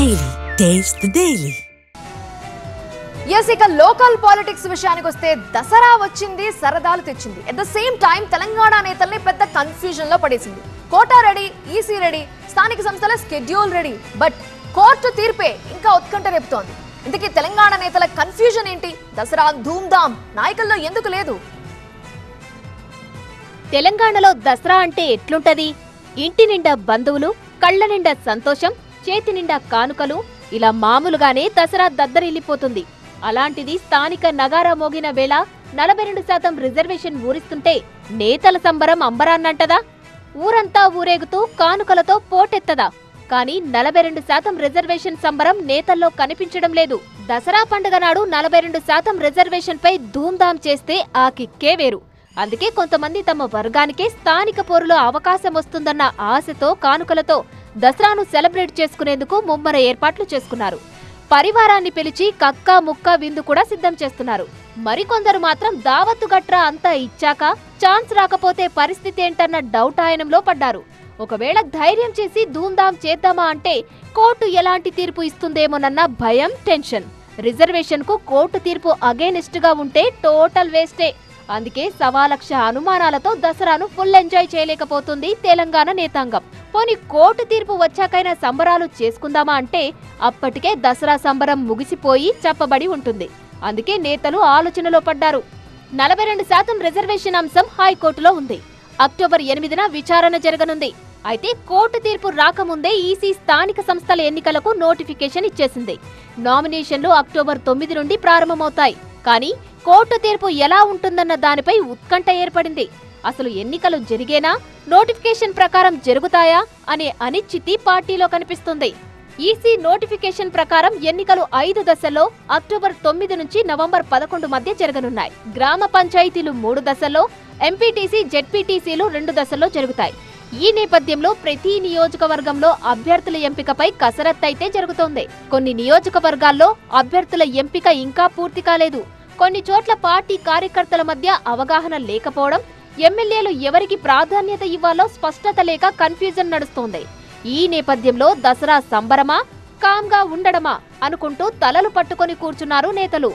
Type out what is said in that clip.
Daily. Taste the Daily. Yes, ఇక local politics విషయానికి వస్తే దసరా వచ్చింది, సరదాలు తెచ్చింది. At the same time Telangana నేతల్ని పెద్ద కన్ఫ్యూజన్ లో పడేసింది. కోటా రెడీ, ఈసీ రెడీ, స్థానిక సంస్థల స్కెడ్యూల్ రెడీ, బట్ కోర్టు తీర్పే ఇంకా ఉత్కంఠ రేపుతోంది. ఇంతకీ తెలంగాణ నేతల కన్ఫ్యూజన్ ఏంటి? దసరా ధూమ్ధామ్ నాయకుల్లో ఎందుకు లేదు? తెలంగాణలో దసరా అంటే ఎట్లుంటది? ఇంటి నిండా బంధువులు, కళ్ల నిండా సంతోషం, చేతి నిండా కానుకలు, ఇలా మామూలుగానే దసరా దద్దరిల్లిపోతుంది. అలాంటిది స్థానిక నగారా మోగిన వేళ 42% రిజర్వేషన్ ఊరిస్తుంటే నేతల సంబరం అంబరాన్నంటదా? ఊరంతా ఊరేగుతూ కానుకలతో పోటెత్తదా? కానీ 42% రిజర్వేషన్ సంబరం నేతల్లో కనిపించడం లేదు. దసరా పండుగ నాడు 42% రిజర్వేషన్ పై ధూమ్ధాం చేస్తే ఆ కిక్కే వేరు. అందుకే కొంతమంది తమ వర్గానికే స్థానిక పోరులో అవకాశం వస్తుందన్న ఆశతో కానుకలతో దసరాను సెలబ్రేట్ చేసుకునేందుకు ముమ్మర ఏర్పాట్లు చేసుకున్నారు. పరివారాన్ని పిలిచి కక్క ముక్క విందు కూడా సిద్ధం చేస్తున్నారు. మరికొందరు మాత్రం దావత్తు గట్రా అంతా ఇచ్చాక ఛాన్స్ రాకపోతే పరిస్థితి ఏంటన్న డౌటాయనంలో పడ్డారు. ఒకవేళ ధైర్యం చేసి ధూమ్ధాం చేద్దామా అంటే కోర్టు ఎలాంటి తీర్పు ఇస్తుందేమోనన్న భయం, టెన్షన్. రిజర్వేషన్ కు కోర్టు తీర్పు అగైనిస్ట్ గా ఉంటే టోటల్ వేస్టే. అందుకే 1,00,000 అనుమానాలతో దసరాను ఫుల్ ఎంజాయ్ చేయలేకపోతుంది తెలంగాణ నేతాంగం. పోనీ కోర్టు తీర్పు వచ్చాకైనా సంబరాలు చేసుకుందామా అంటే అప్పటికే దసరా సంబరం ముగిసిపోయి చెప్పబడి ఉంటుంది. అందుకే నేతలు ఆలోచనలో పడ్డారు. 42% రిజర్వేషన్ అంశం హైకోర్టులో ఉంది. అక్టోబర్ 8న విచారణ జరగనుంది. అయితే కోర్టు తీర్పు రాకముందే ఈసీ స్థానిక సంస్థల ఎన్నికలకు నోటిఫికేషన్ ఇచ్చేసింది. నామినేషన్లు అక్టోబర్ 9 నుండి ప్రారంభమవుతాయి. కానీ కోర్టు తీర్పు ఎలా ఉంటుందన్న దానిపై ఉత్కంఠ ఏర్పడింది. అసలు ఎన్నికలు జరిగేనా, నోటిఫికేషన్ ప్రకారం జరుగుతాయా అనే అనిశ్చితి పార్టీలో కనిపిస్తుంది. ఈసీ నోటిఫికేషన్ ప్రకారం ఎన్నికలు 5 దశల్లో అక్టోబర్ 9 నుంచి నవంబర్ 11 మధ్య జరగనున్నాయి. గ్రామ పంచాయతీలు 3 దశల్లో, ఎంపీటీసీ, జెడ్పీటీసీలు 2 దశల్లో జరుగుతాయి. ఈ నేపథ్యంలో ప్రతి నియోజకవర్గంలో అభ్యర్థుల ఎంపికపై కసరత్తైతే జరుగుతోంది. కొన్ని నియోజకవర్గాల్లో అభ్యర్థుల ఎంపిక ఇంకా పూర్తి కాలేదు. కొన్ని చోట్ల పార్టీ కార్యకర్తల మధ్య అవగాహన లేకపోవడం, ఎమ్మెల్యేలు ఎవరికి ప్రాధాన్యత ఇవ్వాలో స్పష్టత లేక కన్ఫ్యూజన్ నడుస్తోంది. ఈ నేపథ్యంలో దసరా సంబరమా, కామ్గా ఉండడమా అనుకుంటూ తలలు పట్టుకొని కూర్చున్నారు నేతలు.